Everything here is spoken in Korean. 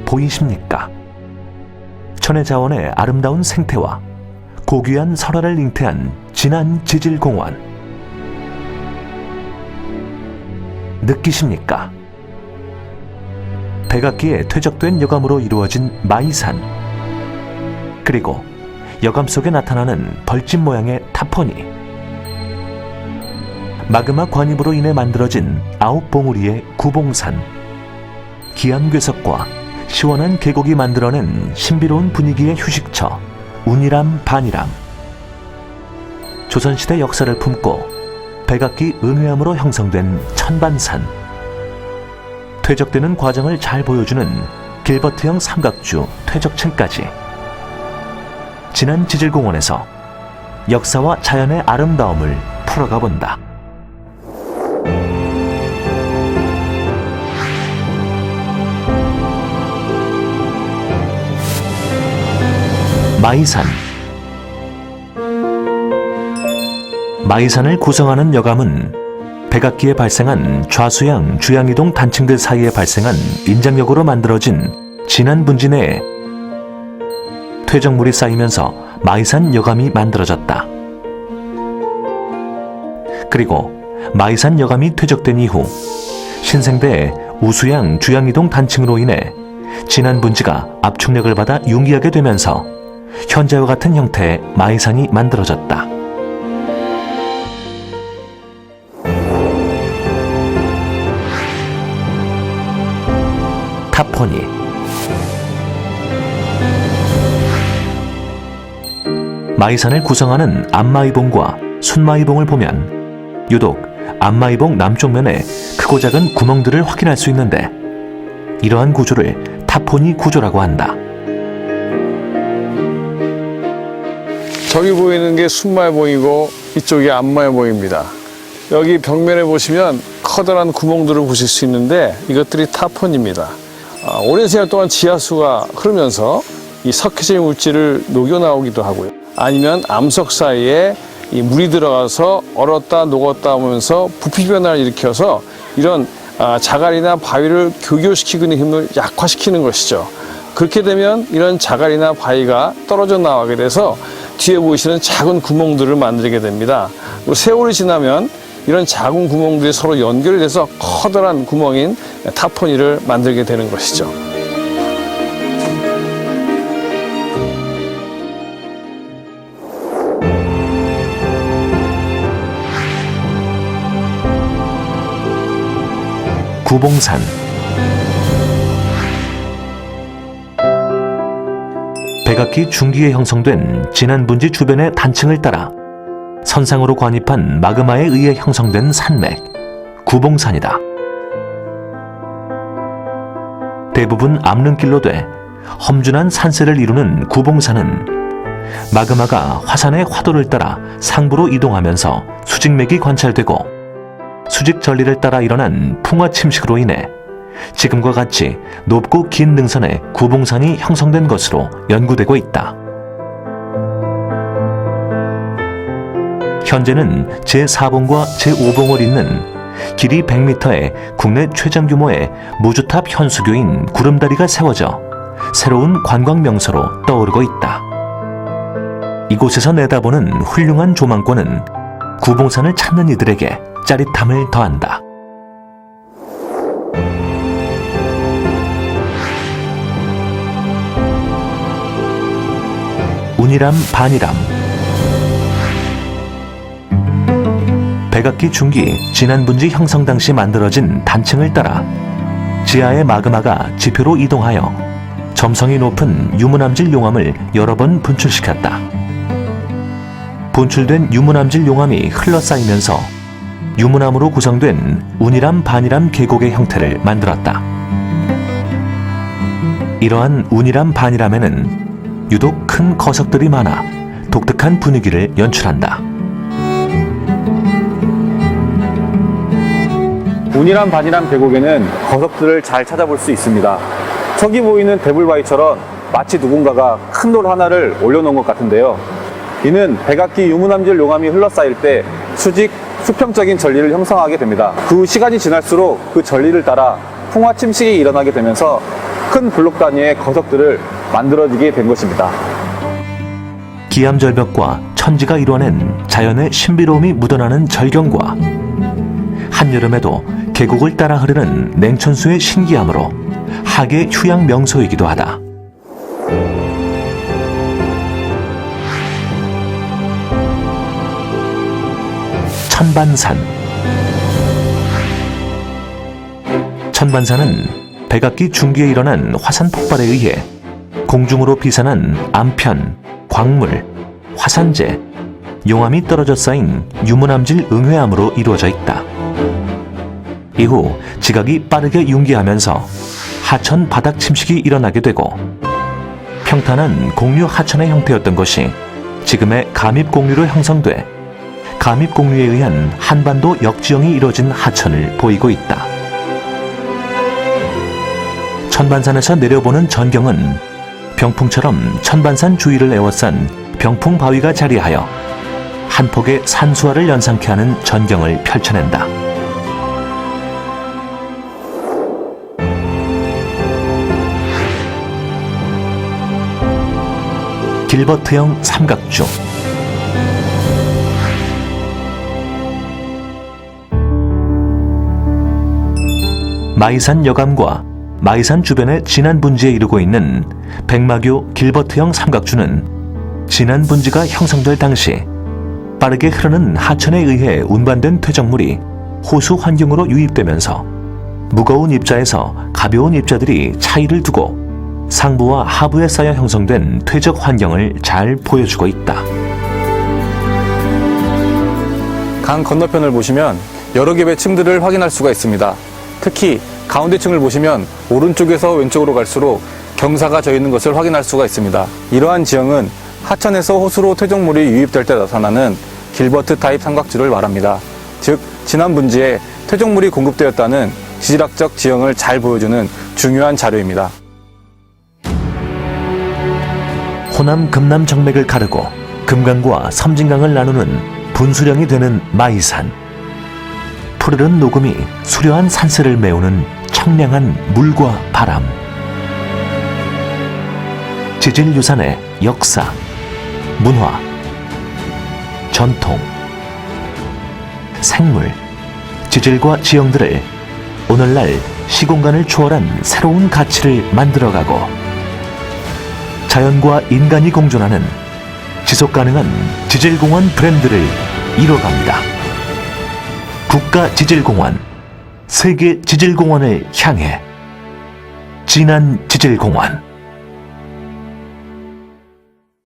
보이십니까? 천혜자원의 아름다운 생태와 고귀한 설화를 잉태한 진안 지질공원. 느끼십니까? 백악기에 퇴적된 여감으로 이루어진 마이산, 그리고 여감 속에 나타나는 벌집 모양의 타포니, 마그마 관입으로 인해 만들어진 9봉우리의 구봉산, 기암괴석과 시원한 계곡이 만들어낸 신비로운 분위기의 휴식처 운이람 반이람. 조선시대 역사를 품고 백악기 은회암으로 형성된 천반산, 퇴적되는 과정을 잘 보여주는 길버트형 삼각주 퇴적층까지. 진안 지질공원에서 역사와 자연의 아름다움을 풀어가 본다. 마이산. 마이산을 구성하는 여감은 백악기에 발생한 좌수양, 주양이동 단층들 사이에 발생한 인장력으로 만들어진 진안 분지 내에 퇴적물이 쌓이면서 마이산 여감이 만들어졌다. 그리고 마이산 여감이 퇴적된 이후 신생대의 우수양, 주양이동 단층으로 인해 진안 분지가 압축력을 받아 융기하게 되면서 현재와 같은 형태의 마이산이 만들어졌다. 타포니. 마이산을 구성하는 안마이봉과 순마이봉을 보면 유독 안마이봉 남쪽 면에 크고 작은 구멍들을 확인할 수 있는데, 이러한 구조를 타포니 구조라고 한다. 저기 보이는 게 순마이봉이고 이쪽이 안마이봉입니다. 여기 벽면에 보시면 커다란 구멍들을 보실 수 있는데 이것들이 타폰입니다. 오랜 시간 동안 지하수가 흐르면서 이 석회질 물질을 녹여 나오기도 하고요. 아니면 암석 사이에 이 물이 들어가서 얼었다 녹았다 하면서 부피 변화를 일으켜서 이런 자갈이나 바위를 교교시키는 힘을 약화시키는 것이죠. 그렇게 되면 이런 자갈이나 바위가 떨어져 나가게 돼서 뒤에 보이시는 작은 구멍들을 만들게 됩니다. 그리고 세월이 지나면 이런 작은 구멍들이 서로 연결돼서 커다란 구멍인 타포니를 만들게 되는 것이죠. 구봉산. 백악기 중기에 형성된 진안 분지 주변의 단층을 따라 선상으로 관입한 마그마에 의해 형성된 산맥, 구봉산이다. 대부분 암릉길로 돼 험준한 산세를 이루는 구봉산은 마그마가 화산의 화도를 따라 상부로 이동하면서 수직맥이 관찰되고 수직 전리를 따라 일어난 풍화 침식으로 인해 지금과 같이 높고 긴 능선에 구봉산이 형성된 것으로 연구되고 있다. 현재는 제4봉과 제5봉을 잇는 길이 100m의 국내 최장 규모의 무주탑 현수교인 구름다리가 세워져 새로운 관광 명소로 떠오르고 있다. 이곳에서 내다보는 훌륭한 조망권은 구봉산을 찾는 이들에게 짜릿함을 더한다. 운이람 반이람. 백악기 중기 진안 분지 형성 당시 만들어진 단층을 따라 지하의 마그마가 지표로 이동하여 점성이 높은 유문암질 용암을 여러 번 분출시켰다. 분출된 유문암질 용암이 흘러쌓이면서 유문암으로 구성된 운이람 반이람 계곡의 형태를 만들었다. 이러한 운이람 반이람에는 유독 큰 거석들이 많아 독특한 분위기를 연출한다. 운이람 반이람 계곡에는 거석들을 잘 찾아볼 수 있습니다. 저기 보이는 데블바위처럼 마치 누군가가 큰 돌 하나를 올려놓은 것 같은데요. 이는 백악기 유문암질 용암이 흘러쌓일 때 수평적인 전리를 형성하게 됩니다. 그 시간이 지날수록 그 전리를 따라 풍화 침식이 일어나게 되면서 큰 블록 단위의 거석들을 만들어지게 된 것입니다. 기암절벽과 천지가 이뤄낸 자연의 신비로움이 묻어나는 절경과 한여름에도 계곡을 따라 흐르는 냉천수의 신기함으로 학예 휴양 명소이기도 하다. 천반산. 천반산은 백악기 중기에 일어난 화산 폭발에 의해 공중으로 비산한 암편, 광물, 화산재, 용암이 떨어져 쌓인 유문암질 응회암으로 이루어져 있다. 이후 지각이 빠르게 융기하면서 하천 바닥 침식이 일어나게 되고 평탄한 공류 하천의 형태였던 것이 지금의 감입공류로 형성돼 감입공류에 의한 한반도 역지형이 이뤄진 하천을 보이고 있다. 천반산에서 내려보는 전경은 병풍처럼 천반산 주위를 에워싼 병풍바위가 자리하여 한 폭의 산수화를 연상케 하는 전경을 펼쳐낸다. 길버트형 삼각주. 마이산 여감과 마이산 주변의 진안 분지에 이르고 있는 백마교 길버트형 삼각주는 진안 분지가 형성될 당시 빠르게 흐르는 하천에 의해 운반된 퇴적물이 호수 환경으로 유입되면서 무거운 입자에서 가벼운 입자들이 차이를 두고 상부와 하부에 쌓여 형성된 퇴적 환경을 잘 보여주고 있다. 강 건너편을 보시면 여러 개의 층들을 확인할 수가 있습니다. 특히 가운데 층을 보시면 오른쪽에서 왼쪽으로 갈수록 경사가 져 있는 것을 확인할 수가 있습니다. 이러한 지형은 하천에서 호수로 퇴적물이 유입될 때 나타나는 길버트 타입 삼각주를 말합니다. 즉, 진안 분지에 퇴적물이 공급되었다는 지질학적 지형을 잘 보여주는 중요한 자료입니다. 호남 금남 정맥을 가르고 금강과 섬진강을 나누는 분수령이 되는 마이산. 푸르른 녹음이 수려한 산세를 메우는 청량한 물과 바람. 지질유산의 역사, 문화, 전통, 생물, 지질과 지형들을 오늘날 시공간을 초월한 새로운 가치를 만들어가고 자연과 인간이 공존하는 지속가능한 지질공원 브랜드를 이뤄갑니다. 국가지질공원, 세계지질공원을 향해 진안지질공원.